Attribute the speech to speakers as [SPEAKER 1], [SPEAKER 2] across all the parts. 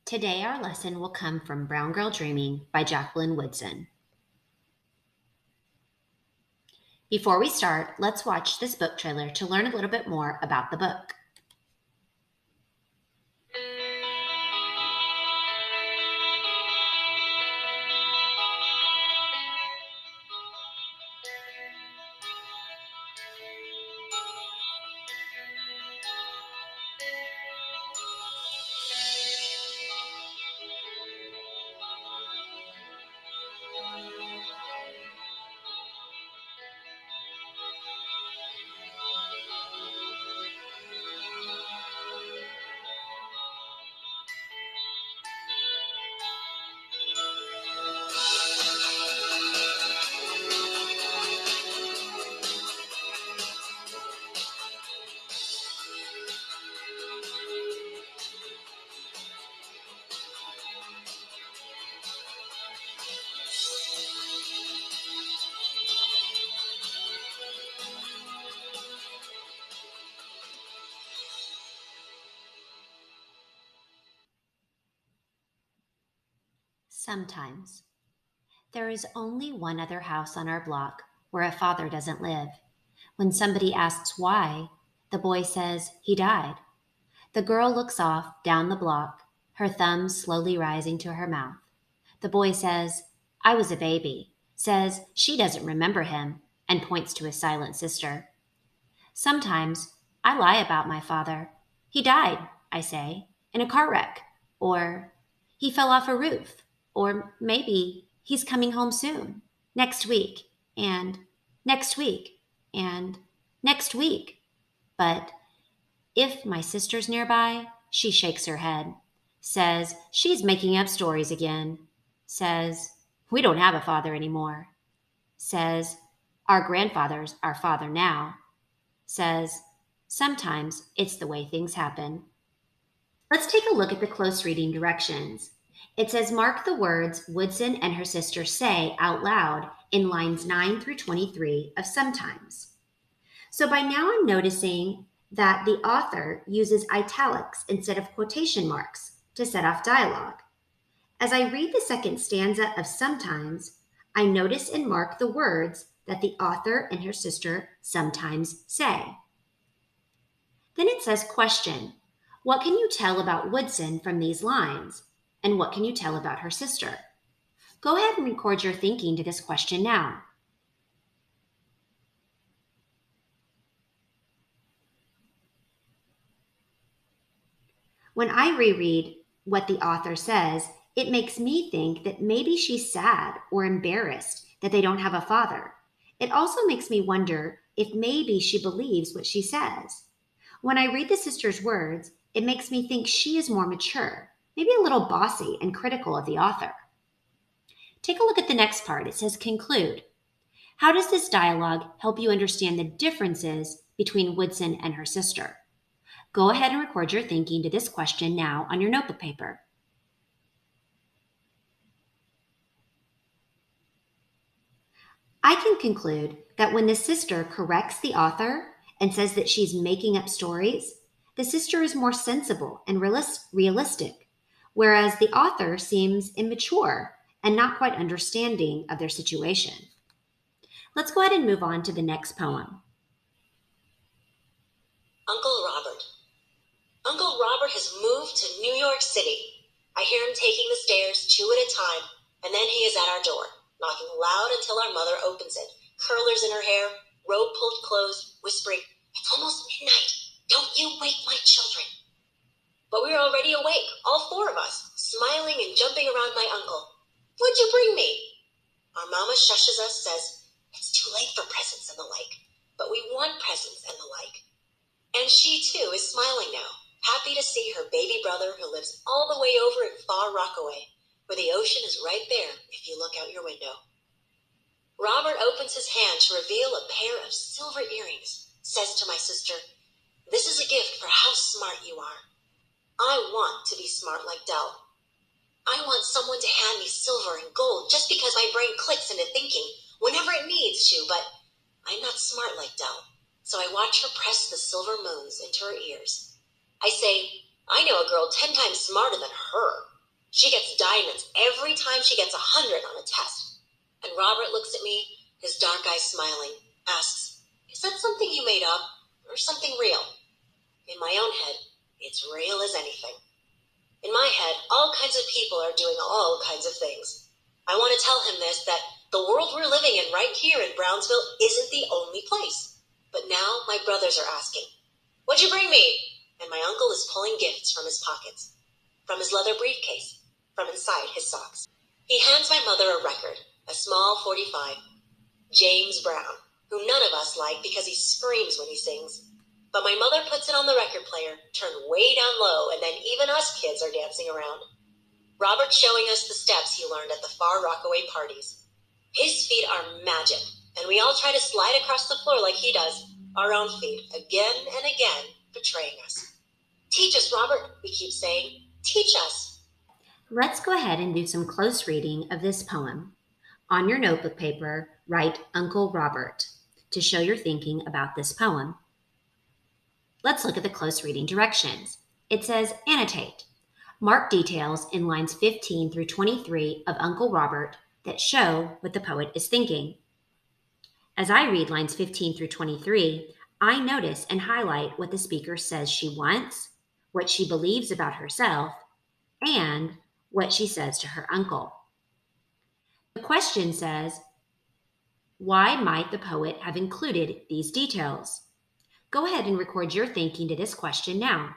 [SPEAKER 1] Today, our lesson will come from Brown Girl Dreaming by Jacqueline Woodson. Before we start, let's watch this book trailer to learn a little bit more about the book. Sometimes. There is only one other house on our block where a father doesn't live. When somebody asks why, the boy says he died. The girl looks off down the block, her thumbs slowly rising to her mouth. The boy says, I was a baby, says she doesn't remember him, and points to his silent sister. Sometimes I lie about my father. He died, I say, in a car wreck. Or he fell off a roof. Or maybe he's coming home soon, next week, and next week, and next week. But if my sister's nearby, she shakes her head, says she's making up stories again, says we don't have a father anymore, says our grandfather's our father now, says sometimes it's the way things happen. Let's take a look at the close reading directions. It says mark the words Woodson and her sister say out loud in lines 9 through 23 of Sometimes. So by now I'm noticing that the author uses italics instead of quotation marks to set off dialogue. As I read the second stanza of Sometimes, I notice and mark the words that the author and her sister sometimes say. Then it says question. What can you tell about Woodson from these lines? And what can you tell about her sister? Go ahead and record your thinking to this question now. When I reread what the author says, it makes me think that maybe she's sad or embarrassed that they don't have a father. It also makes me wonder if maybe she believes what she says. When I read the sister's words, it makes me think she is more mature, maybe a little bossy and critical of the author. Take a look at the next part. It says conclude. How does this dialogue help you understand the differences between Woodson and her sister? Go ahead and record your thinking to this question now on your notebook paper. I can conclude that when the sister corrects the author and says that she's making up stories, the sister is more sensible and realistic, whereas the author seems immature and not quite understanding of their situation. Let's go ahead and move on to the next poem.
[SPEAKER 2] Uncle Robert. Uncle Robert has moved to New York City. I hear him taking the stairs 2 at a time, and then he is at our door, knocking loud until our mother opens it, curlers in her hair, robe pulled closed, whispering, It's almost midnight. Don't you wake my children. But we're already awake, all 4 of us, smiling and jumping around my uncle. What'd you bring me? Our mama shushes us, says, It's too late for presents and the like, but we want presents and the like. And she, too, is smiling now, happy to see her baby brother who lives all the way over in far Rockaway, where the ocean is right there if you look out your window. Robert opens his hand to reveal a pair of silver earrings, says to my sister, This is a gift for how smart you are. I want to be smart like Dell. I want someone to hand me silver and gold just because my brain clicks into thinking whenever it needs to, but I'm not smart like Dell. So I watch her press the silver moons into her ears. I say, I know a girl 10 times smarter than her. She gets diamonds every time she gets 100 on a test. And Robert looks at me, his dark eyes smiling, asks, "Is that something you made up, or something real?" In my own head, it's real as anything. In my head, all kinds of people are doing all kinds of things. I want to tell him this, that the world we're living in right here in Brownsville isn't the only place. But now my brothers are asking, "What'd you bring me?" And my uncle is pulling gifts from his pockets, from his leather briefcase, from inside his socks. He hands my mother a record, a small 45, James Brown, who none of us like because he screams when he sings. But my mother puts it on the record player, turned way down low, and then even us kids are dancing around. Robert's showing us the steps he learned at the Far Rockaway parties. His feet are magic, and we all try to slide across the floor like he does, our own feet, again and again, betraying us. "Teach us, Robert," we keep saying. "Teach us."
[SPEAKER 1] Let's go ahead and do some close reading of this poem. On your notebook paper, write Uncle Robert to show your thinking about this poem. Let's look at the close reading directions. It says annotate. Mark details in lines 15 through 23 of Uncle Robert that show what the poet is thinking. As I read lines 15 through 23, I notice and highlight what the speaker says she wants, what she believes about herself, and what she says to her uncle. The question says, why might the poet have included these details? Go ahead and record your thinking to this question now.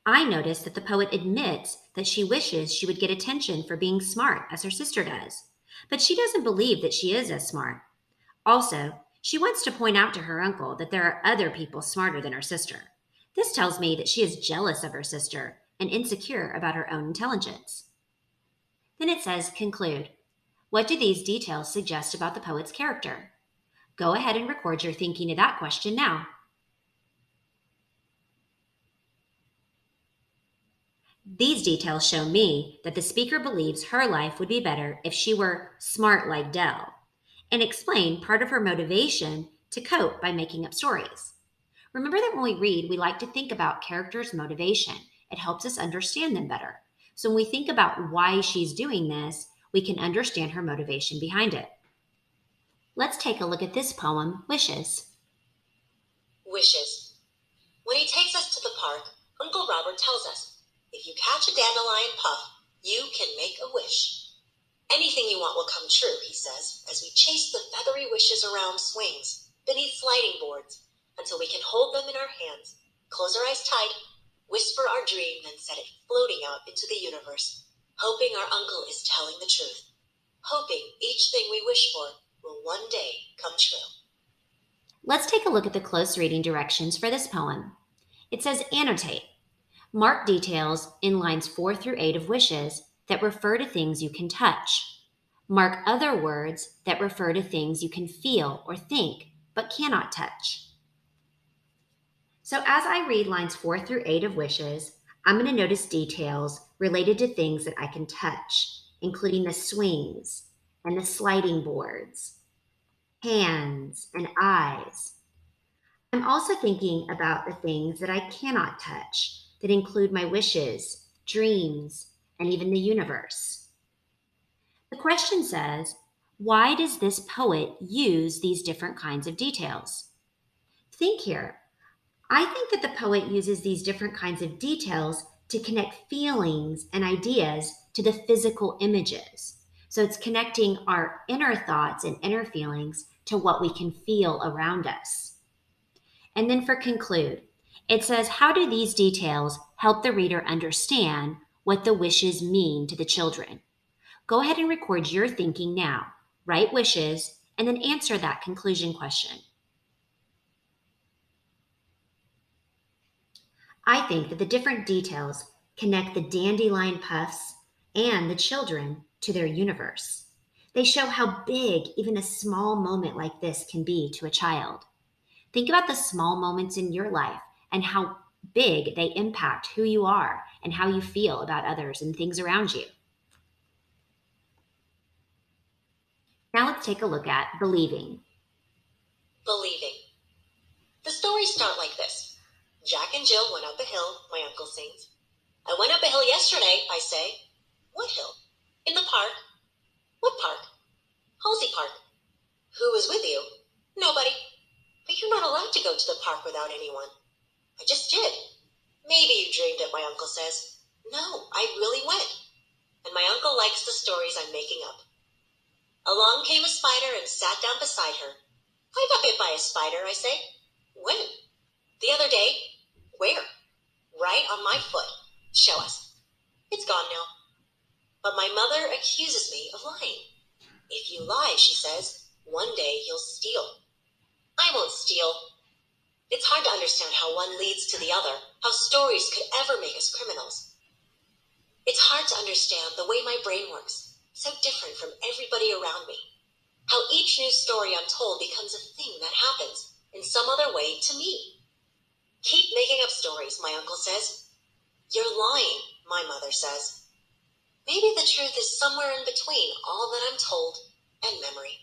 [SPEAKER 1] I notice that the poet admits that she wishes she would get attention for being smart as her sister does, but she doesn't believe that she is as smart. Also, she wants to point out to her uncle that there are other people smarter than her sister. This tells me that she is jealous of her sister and insecure about her own intelligence. Then it says conclude. What do these details suggest about the poet's character? Go ahead and record your thinking to that question now. These details show me that the speaker believes her life would be better if she were smart like Dell, and explain part of her motivation to cope by making up stories. Remember that when we read, we like to think about characters' motivation. It helps us understand them better. So when we think about why she's doing this, we can understand her motivation behind it. Let's take a look at this poem, Wishes.
[SPEAKER 2] Wishes. When he takes us to the park, Uncle Robert tells us, "If you catch a dandelion puff, you can make a wish." "Anything you want will come true," he says, as we chase the feathery wishes around swings, beneath sliding boards, until we can hold them in our hands, close our eyes tight, whisper our dream, then set it floating out into the universe, hoping our uncle is telling the truth, hoping each thing we wish for will one day come true.
[SPEAKER 1] Let's take a look at the close reading directions for this poem. It says annotate. Mark details in lines 4 through 8 of Wishes that refer to things you can touch. Mark other words that refer to things you can feel or think but cannot touch. So as I read lines 4 through 8 of Wishes, I'm going to notice details related to things that I can touch, including the swings and the sliding boards, hands and eyes. I'm also thinking about the things that I cannot touch that include my wishes, dreams, and even the universe. The question says, why does this poet use these different kinds of details? Think here. I think that the poet uses these different kinds of details to connect feelings and ideas to the physical images. So it's connecting our inner thoughts and inner feelings to what we can feel around us. And then for conclude, it says, how do these details help the reader understand what the wishes mean to the children? Go ahead and record your thinking now. Write wishes and then answer that conclusion question. I think that the different details connect the dandelion puffs and the children to their universe. They show how big even a small moment like this can be to a child. Think about the small moments in your life and how big they impact who you are and how you feel about others and things around you. Now let's take a look at believing.
[SPEAKER 2] Believing. The stories start like this. Jack and Jill went up a hill, my uncle sings. I went up a hill yesterday, I say. What hill? In the park. What park? Halsey Park. Who was with you? Nobody. But you're not allowed to go to the park without anyone. I just did. Maybe you dreamed it, my uncle says. No, I really went. And my uncle likes the stories I'm making up. Along came a spider and sat down beside her. I got bit by a spider, I say. When? The other day. Where? Right on my foot. Show us. It's gone now. But my mother accuses me of lying. If you lie, she says, one day you'll steal. I won't steal. It's hard to understand how one leads to the other, how stories could ever make us criminals. It's hard to understand the way my brain works, so different from everybody around me. How each new story I'm told becomes a thing that happens, in some other way, to me. Keep making up stories, my uncle says. You're lying, my mother says. Maybe the truth is somewhere in between all that I'm told and memory.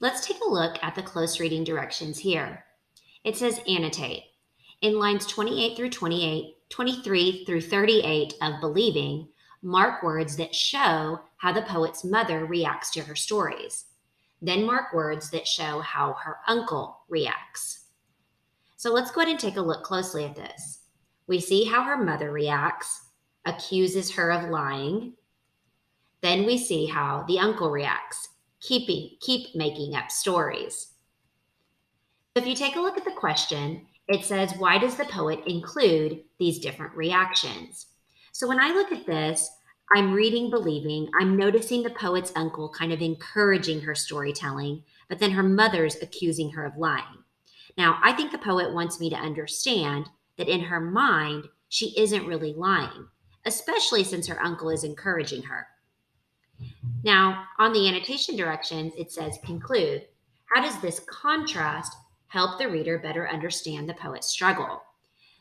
[SPEAKER 1] Let's take a look at the close reading directions here. It says annotate. In lines 28 through 28, 23 through 38 of Believing, mark words that show how the poet's mother reacts to her stories. Then mark words that show how her uncle reacts. So let's go ahead and take a look closely at this. We see how her mother reacts, accuses her of lying. Then we see how the uncle reacts, keep making up stories. If you take a look at the question, it says, why does the poet include these different reactions? So when I look at this, I'm reading Believing, I'm noticing the poet's uncle kind of encouraging her storytelling, but then her mother's accusing her of lying. Now, I think the poet wants me to understand that in her mind, she isn't really lying, especially since her uncle is encouraging her. Now, on the annotation directions, it says conclude. How does this contrast help the reader better understand the poet's struggle?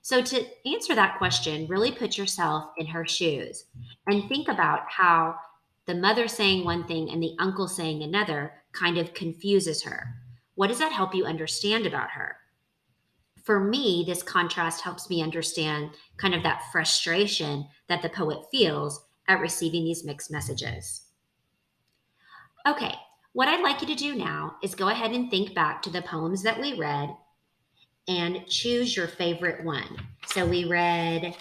[SPEAKER 1] So, to answer that question, really put yourself in her shoes and think about how the mother saying one thing and the uncle saying another kind of confuses her. What does that help you understand about her? For me, this contrast helps me understand kind of that frustration that the poet feels at receiving these mixed messages. Okay, what I'd like you to do now is go ahead and think back to the poems that we read and choose your favorite one. So we read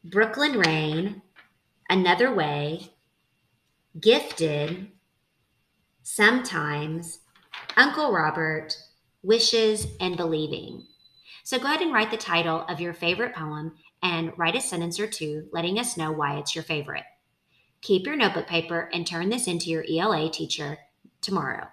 [SPEAKER 1] Brooklyn Rain, Another Way, Gifted, Sometimes, Uncle Robert, Wishes, and Believing. So go ahead and write the title of your favorite poem and write a sentence or two letting us know why it's your favorite. Keep your notebook paper and turn this into your ELA teacher tomorrow.